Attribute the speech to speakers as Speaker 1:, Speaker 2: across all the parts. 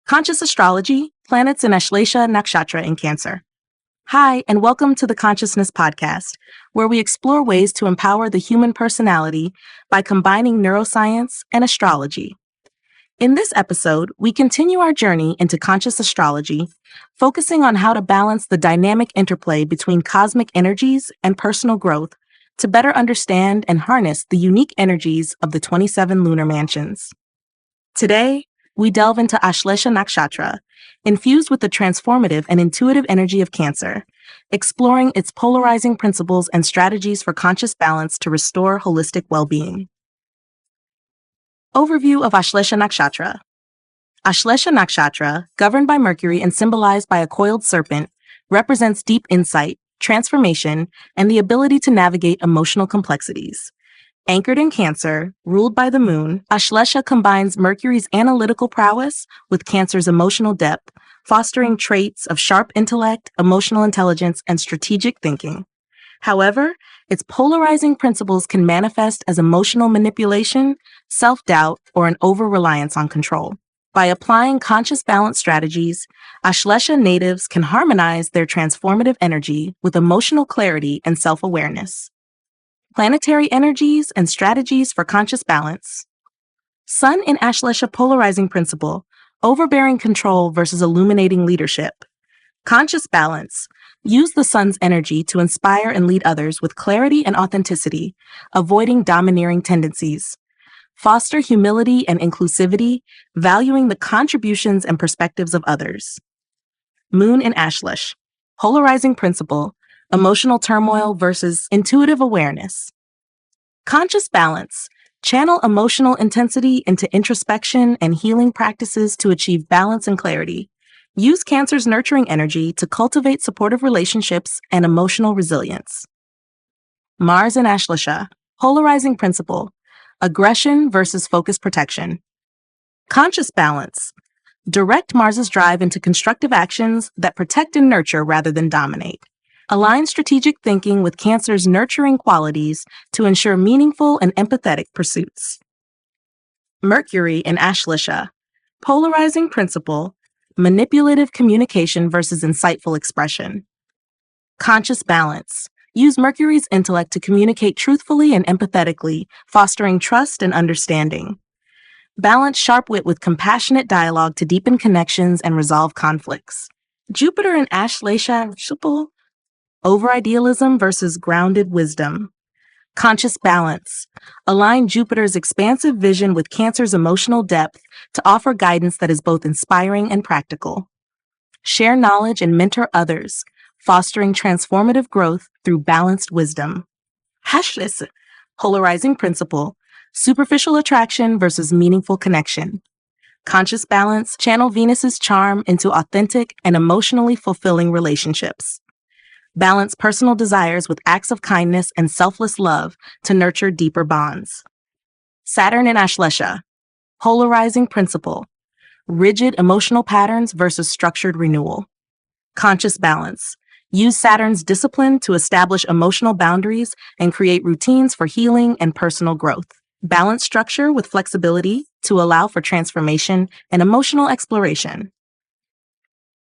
Speaker 1: Conscious Astrology, Planets in Ashlesha Nakshatra in Cancer. Hi, and welcome to the Consciousness Podcast, where we explore ways to empower the human personality by combining neuroscience and astrology. In this episode, we continue our journey into conscious astrology, focusing on how to balance the dynamic interplay between cosmic energies and personal growth to better understand and harness the unique energies of the 27 lunar mansions. Today, we delve into Ashlesha Nakshatra, infused with the transformative and intuitive energy of Cancer, exploring its polarizing principles and strategies for conscious balance to restore holistic well-being. Overview of Ashlesha Nakshatra. Ashlesha Nakshatra, governed by Mercury and symbolized by a coiled serpent, represents deep insight, transformation, and the ability to navigate emotional complexities. Anchored in Cancer, ruled by the moon, Ashlesha combines Mercury's analytical prowess with Cancer's emotional depth, fostering traits of sharp intellect, emotional intelligence, and strategic thinking. However, its polarizing principles can manifest as emotional manipulation, self-doubt, or an over-reliance on control. By applying conscious balance strategies, Ashlesha natives can harmonize their transformative energy with emotional clarity and self-awareness. Planetary energies and strategies for conscious balance. Sun in Ashlesha polarizing principle, overbearing control versus illuminating leadership. Conscious balance. Use the sun's energy to inspire and lead others with clarity and authenticity, avoiding domineering tendencies. Foster humility and inclusivity, valuing the contributions and perspectives of others. Moon in Ashlesh. Polarizing principle, emotional turmoil versus intuitive awareness. Conscious balance. Channel emotional intensity into introspection and healing practices to achieve balance and clarity. Use Cancer's nurturing energy to cultivate supportive relationships and emotional resilience. Mars in Ashlesha. Polarizing principle. Aggression versus focused protection. Conscious balance. Direct Mars's drive into constructive actions that protect and nurture rather than dominate. Align strategic thinking with Cancer's nurturing qualities to ensure meaningful and empathetic pursuits. Mercury in Ashlesha. Polarizing principle. Manipulative communication versus insightful expression. Conscious balance. Use Mercury's intellect to communicate truthfully and empathetically, fostering trust and understanding. Balance sharp wit with compassionate dialogue to deepen connections and resolve conflicts. Jupiter in Ashlesha Nakshatra. Over-idealism versus grounded wisdom. Conscious balance. Align Jupiter's expansive vision with Cancer's emotional depth to offer guidance that is both inspiring and practical. Share knowledge and mentor others, fostering transformative growth through balanced wisdom. Ashlesha. Polarizing principle. Superficial attraction versus meaningful connection. Conscious balance. Channel Venus's charm into authentic and emotionally fulfilling relationships. Balance personal desires with acts of kindness and selfless love to nurture deeper bonds. Saturn in Ashlesha. Polarizing principle. Rigid emotional patterns versus structured renewal. Conscious balance. Use Saturn's discipline to establish emotional boundaries and create routines for healing and personal growth. Balance structure with flexibility to allow for transformation and emotional exploration.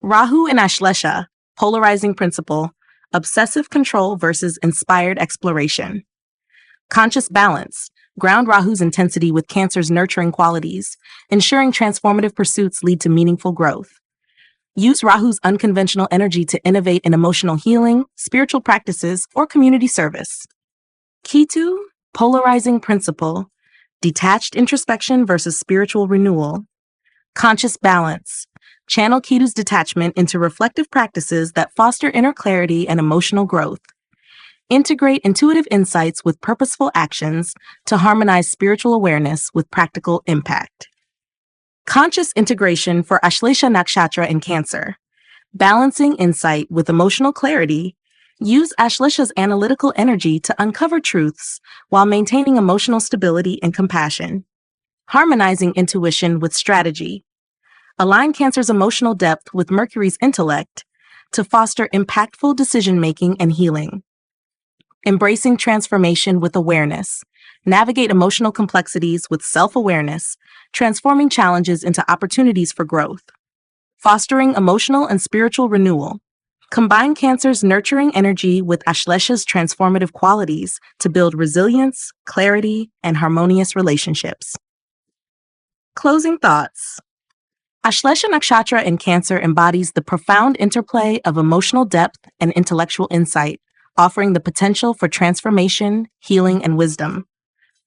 Speaker 1: Rahu in Ashlesha. Polarizing principle. Obsessive control versus inspired exploration. Conscious balance. Ground Rahu's intensity with Cancer's nurturing qualities, ensuring transformative pursuits lead to meaningful growth. Use Rahu's unconventional energy to innovate in emotional healing, spiritual practices, or community service. Ketu, polarizing principle. Detached introspection versus spiritual renewal. Conscious balance. Channel Ketu's detachment into reflective practices that foster inner clarity and emotional growth. Integrate intuitive insights with purposeful actions to harmonize spiritual awareness with practical impact. Conscious integration for Ashlesha Nakshatra in Cancer. Balancing insight with emotional clarity. Use Ashlesha's analytical energy to uncover truths while maintaining emotional stability and compassion. Harmonizing intuition with strategy. Align Cancer's emotional depth with Mercury's intellect to foster impactful decision-making and healing. Embracing transformation with awareness. Navigate emotional complexities with self-awareness, transforming challenges into opportunities for growth. fostering emotional and spiritual renewal. Combine Cancer's nurturing energy with Ashlesha's transformative qualities to build resilience, clarity, and harmonious relationships. Closing thoughts. Ashlesha Nakshatra in Cancer embodies the profound interplay of emotional depth and intellectual insight, offering the potential for transformation, healing, and wisdom.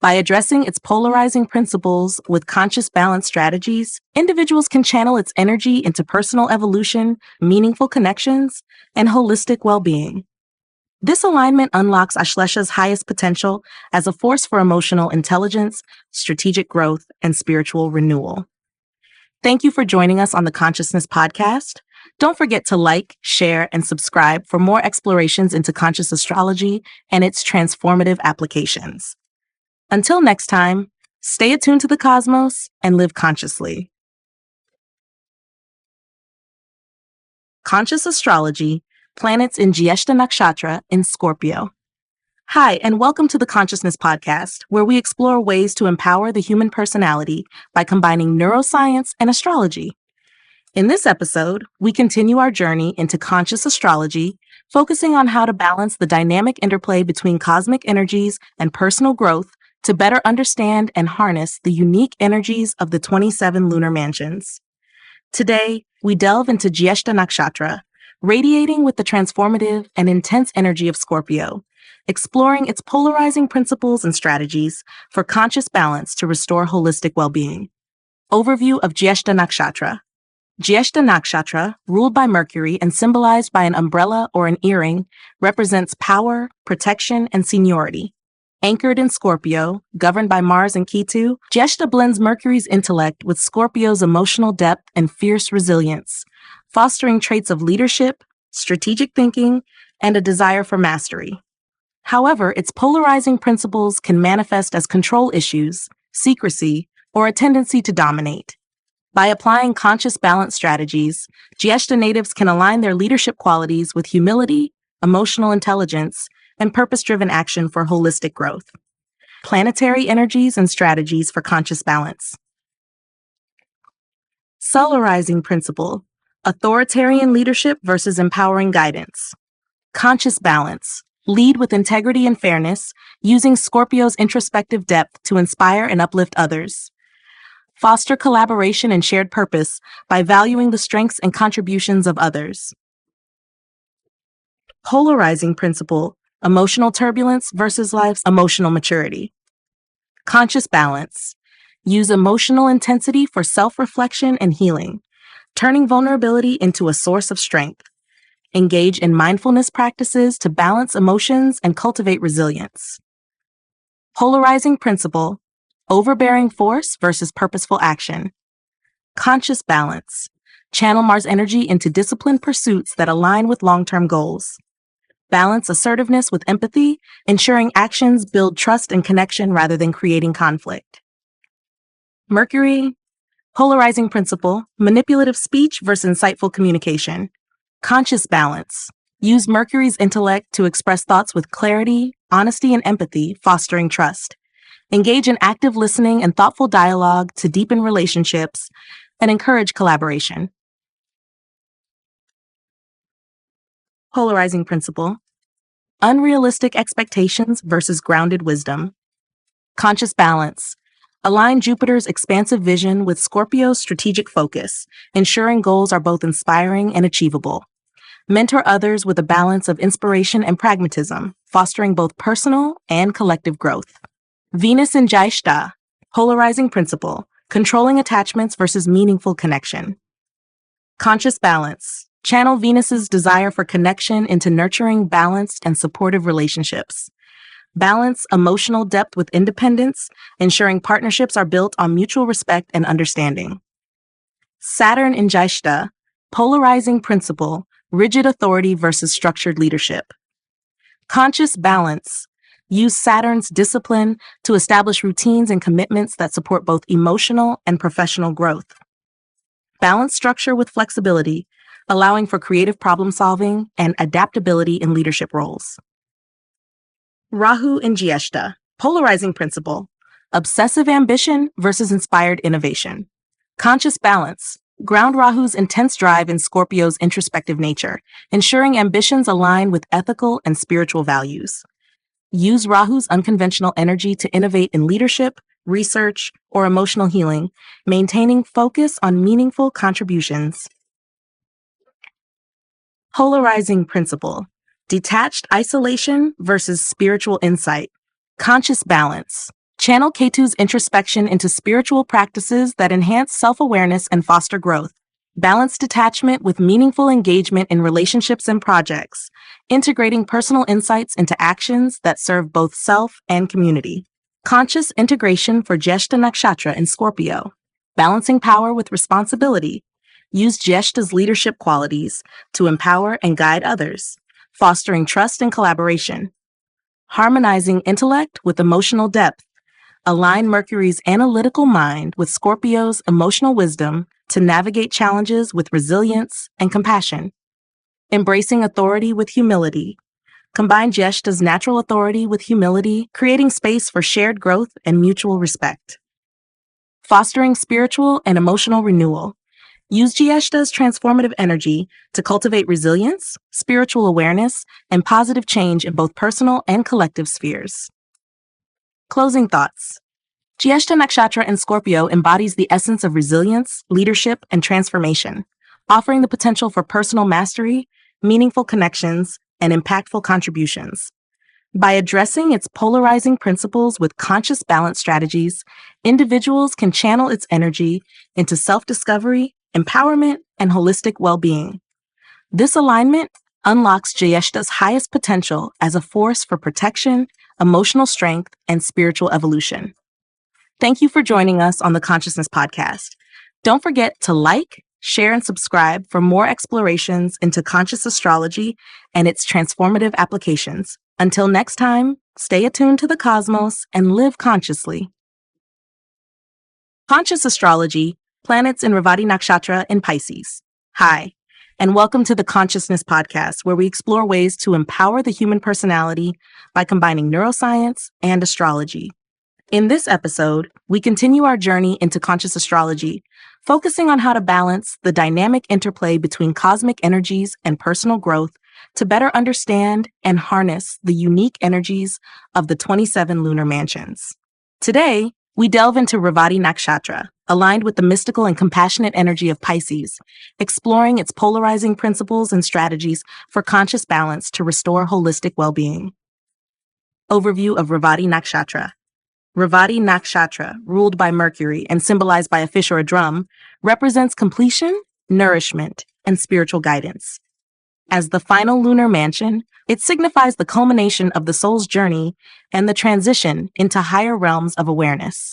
Speaker 1: By addressing its polarizing principles with conscious balance strategies, individuals can channel its energy into personal evolution, meaningful connections, and holistic well-being. This alignment unlocks Ashlesha's highest potential as a force for emotional intelligence, strategic growth, and spiritual renewal. Thank you for joining us on the Consciousness Podcast. Don't forget to like, share, and subscribe for more explorations into conscious astrology and its transformative applications. Until next time, stay attuned to the cosmos and live consciously. Conscious Astrology, planets in Jyeshtha Nakshatra in Scorpio. Hi, and welcome to the Consciousness Podcast, where we explore ways to empower the human personality by combining neuroscience and astrology. In this episode, we continue our journey into conscious astrology, focusing on how to balance the dynamic interplay between cosmic energies and personal growth to better understand and harness the unique energies of the 27 lunar mansions. Today, we delve into Jyeshtha Nakshatra, radiating with the transformative and intense energy of Scorpio, exploring its polarizing principles and strategies for conscious balance to restore holistic well-being. Overview of Jyeshtha Nakshatra. Jyeshtha Nakshatra, ruled by Mercury and symbolized by an umbrella or an earring, represents power, protection, and seniority. Anchored in Scorpio, governed by Mars and Ketu, Jyeshtha blends Mercury's intellect with Scorpio's emotional depth and fierce resilience, fostering traits of leadership, strategic thinking, and a desire for mastery. However, its polarizing principles can manifest as control issues, secrecy, or a tendency to dominate. By applying conscious balance strategies, Jyeshtha natives can align their leadership qualities with humility, emotional intelligence, and purpose-driven action for holistic growth. Planetary energies and strategies for conscious balance. Solarizing principle: authoritarian leadership versus empowering guidance. Conscious balance: lead with integrity and fairness, using Scorpio's introspective depth to inspire and uplift others. Foster collaboration and shared purpose by valuing the strengths and contributions of others. Polarizing principle: emotional turbulence versus life's emotional maturity. Conscious balance: use emotional intensity for self-reflection and healing, turning vulnerability into a source of strength. Engage in mindfulness practices to balance emotions and cultivate resilience. Polarizing principle: overbearing force versus purposeful action. Conscious balance: channel Mars energy into disciplined pursuits that align with long-term goals. Balance assertiveness with empathy, ensuring actions build trust and connection rather than creating conflict. Mercury, polarizing principle: manipulative speech versus insightful communication. Conscious balance: use Mercury's intellect to express thoughts with clarity, honesty, and empathy, fostering trust. Engage in active listening and thoughtful dialogue to deepen relationships and encourage collaboration. Polarizing principle: unrealistic expectations versus grounded wisdom. Conscious balance: align Jupiter's expansive vision with Scorpio's strategic focus, ensuring goals are both inspiring and achievable. Mentor others with a balance of inspiration and pragmatism, fostering both personal and collective growth. Venus in Jyeshtha, polarizing principle: controlling attachments versus meaningful connection. Conscious balance: channel Venus's desire for connection into nurturing, balanced, and supportive relationships. Balance emotional depth with independence, ensuring partnerships are built on mutual respect and understanding. Saturn in Jyeshtha, polarizing principle: rigid authority versus structured leadership. Conscious balance: use Saturn's discipline to establish routines and commitments that support both emotional and professional growth. Balance structure with flexibility, allowing for creative problem solving and adaptability in leadership roles. Rahu in Jyeshtha, polarizing principle: obsessive ambition versus inspired innovation. Conscious balance: Ground Rahu's intense drive in Scorpio's introspective nature, ensuring ambitions align with ethical and spiritual values. Use Rahu's unconventional energy to innovate in leadership, research, or emotional healing, maintaining focus on meaningful contributions. Polarizing principle. Detached isolation versus spiritual insight. Conscious balance. Channel Ketu's introspection into spiritual practices that enhance self-awareness and foster growth. Balance detachment with meaningful engagement in relationships and projects, integrating personal insights into actions that serve both self and community. Conscious integration for Jyeshtha Nakshatra in Scorpio. Balancing power with responsibility. Use Jyeshtha's leadership qualities to empower and guide others, fostering trust and collaboration. Harmonizing intellect with emotional depth. Align Mercury's analytical mind with Scorpio's emotional wisdom to navigate challenges with resilience and compassion. Embracing authority with humility. Combine Jyeshtha's natural authority with humility, creating space for shared growth and mutual respect. Fostering spiritual and emotional renewal. Use Jyeshtha's transformative energy to cultivate resilience, spiritual awareness, and positive change in both personal and collective spheres. Closing thoughts. Jyeshtha Nakshatra in Scorpio embodies the essence of resilience, leadership, and transformation, offering the potential for personal mastery, meaningful connections, and impactful contributions. By addressing its polarizing principles with conscious balance strategies, individuals can channel its energy into self-discovery, empowerment, and holistic well-being. This alignment unlocks Jyeshtha's highest potential as a force for protection, emotional strength, and spiritual evolution. Thank you for joining us on the Consciousness Podcast. Don't forget to like, share, and subscribe for more explorations into conscious astrology and its transformative applications. Until next time, stay attuned to the cosmos and live consciously. Conscious Astrology, planets in Revati Nakshatra in Pisces. Hi, and welcome to the Consciousness Podcast, where we explore ways to empower the human personality by combining neuroscience and astrology. In this episode, we continue our journey into conscious astrology, focusing on how to balance the dynamic interplay between cosmic energies and personal growth to better understand and harness the unique energies of the 27 lunar mansions. Today, we delve into Revati Nakshatra, aligned with the mystical and compassionate energy of Pisces, exploring its polarizing principles and strategies for conscious balance to restore holistic well-being. Overview of Revati Nakshatra. Revati Nakshatra, ruled by Mercury and symbolized by a fish or a drum, represents completion, nourishment, and spiritual guidance. As the final lunar mansion, it signifies the culmination of the soul's journey and the transition into higher realms of awareness.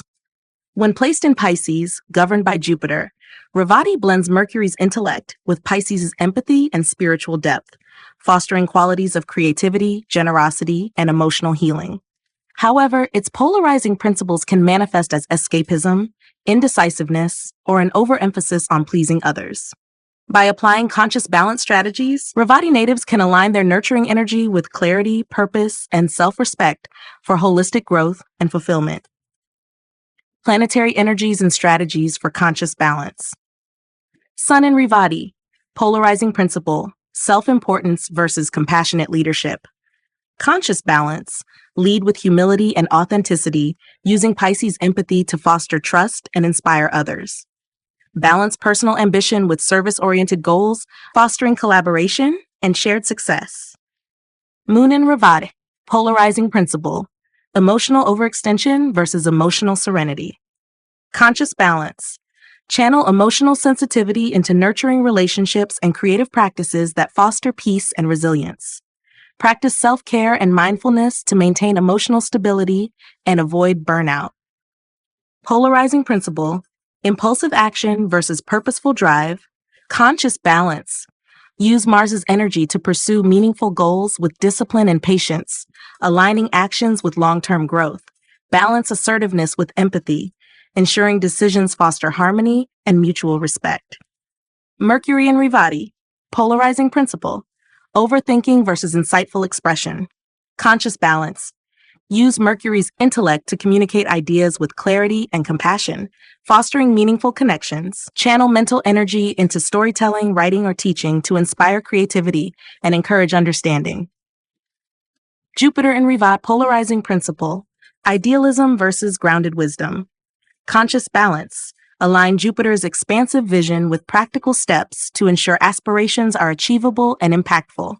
Speaker 1: When placed in Pisces, governed by Jupiter, Revati blends Mercury's intellect with Pisces' empathy and spiritual depth, fostering qualities of creativity, generosity, and emotional healing. However, its polarizing principles can manifest as escapism, indecisiveness, or an overemphasis on pleasing others. By applying conscious balance strategies, Revati natives can align their nurturing energy with clarity, purpose, and self-respect for holistic growth and fulfillment. Planetary energies and strategies for conscious balance. Sun in Revati, polarizing principle, self-importance versus compassionate leadership. Conscious balance, lead with humility and authenticity, using Pisces' empathy to foster trust and inspire others. Balance personal ambition with service-oriented goals, fostering collaboration and shared success. Moon in Revati, polarizing principle, emotional overextension versus emotional serenity. Conscious balance, channel emotional sensitivity into nurturing relationships and creative practices that foster peace and resilience. Practice self-care and mindfulness to maintain emotional stability and avoid burnout. Polarizing principle, impulsive action versus purposeful drive. Conscious balance, use Mars's energy to pursue meaningful goals with discipline and patience, aligning actions with long-term growth. Balance assertiveness with empathy, ensuring decisions foster harmony and mutual respect. Mercury in Revati, polarizing principle, overthinking versus insightful expression. Conscious balance, Use Mercury's intellect to communicate ideas with clarity and compassion, fostering meaningful connections. Channel mental energy into storytelling, writing, or teaching to inspire creativity and encourage understanding. Jupiter in Revati, polarizing principle, idealism versus grounded wisdom. Conscious balance, align Jupiter's expansive vision with practical steps to ensure aspirations are achievable and impactful.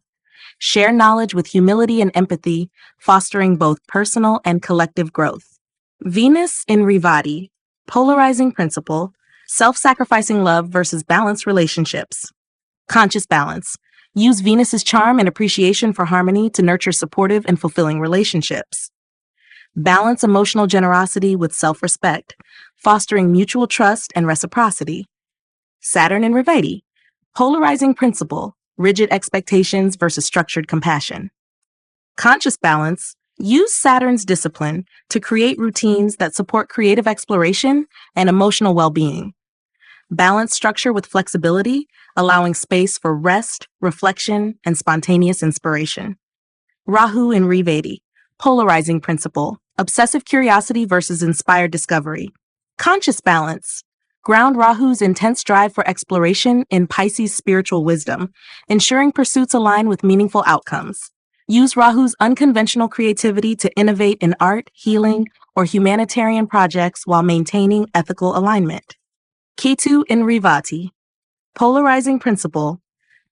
Speaker 1: Share knowledge with humility and empathy, fostering both personal and collective growth. Venus in Revati, polarizing principle, self-sacrificing love versus balanced relationships. Conscious balance, use Venus's charm and appreciation for harmony to nurture supportive and fulfilling relationships. Balance emotional generosity with self-respect, fostering mutual trust and reciprocity. Saturn in Revati, polarizing principle, rigid expectations versus structured compassion. Conscious balance, use Saturn's discipline to create routines that support creative exploration and emotional well-being. Balance structure with flexibility, allowing space for rest, reflection, and spontaneous inspiration. Rahu in Revati, polarizing principle, obsessive curiosity versus inspired discovery. Conscious balance, ground Rahu's intense drive for exploration in Pisces' spiritual wisdom, ensuring pursuits align with meaningful outcomes. Use Rahu's unconventional creativity to innovate in art, healing, or humanitarian projects while maintaining ethical alignment. Ketu in Revati, polarizing principle,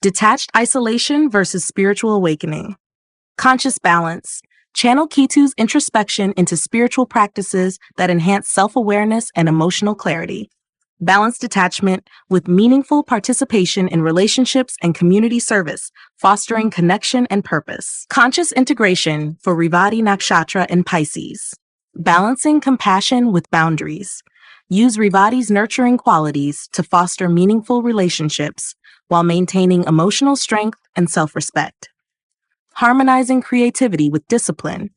Speaker 1: detached isolation versus spiritual awakening. Conscious balance, channel Ketu's introspection into spiritual practices that enhance self-awareness and emotional clarity. Balanced detachment with meaningful participation in relationships and community service, fostering connection and purpose. Conscious integration for Revati Nakshatra in Pisces. Balancing compassion with boundaries. Use Revati's nurturing qualities to foster meaningful relationships while maintaining emotional strength and self-respect. Harmonizing creativity with discipline.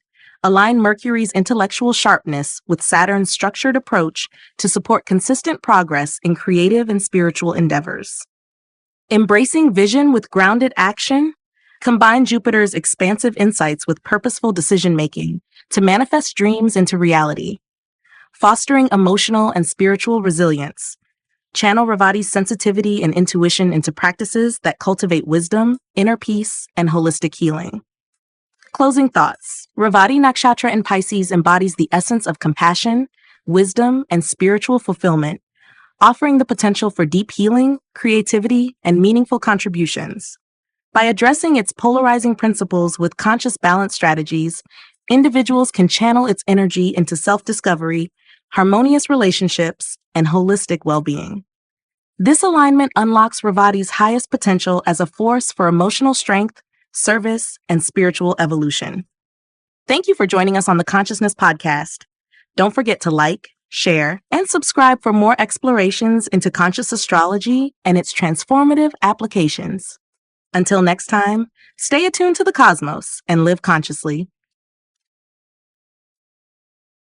Speaker 1: Align Mercury's intellectual sharpness with Saturn's structured approach to support consistent progress in creative and spiritual endeavors. Embracing vision with grounded action. Combine Jupiter's expansive insights with purposeful decision-making to manifest dreams into reality. Fostering emotional and spiritual resilience. Channel Revati's sensitivity and intuition into practices that cultivate wisdom, inner peace, and holistic healing. Closing thoughts. Revati Nakshatra in Pisces embodies the essence of compassion, wisdom, and spiritual fulfillment, offering the potential for deep healing, creativity, and meaningful contributions. By addressing its polarizing principles with conscious balance strategies, individuals can channel its energy into self-discovery, harmonious relationships, and holistic well-being. This alignment unlocks Revati's highest potential as a force for emotional strength, service, and spiritual evolution. Thank you for joining us on the Consciousness Podcast. Don't forget to like, share, and subscribe for more explorations into conscious astrology and its transformative applications. Until next time, stay attuned to the cosmos and live consciously.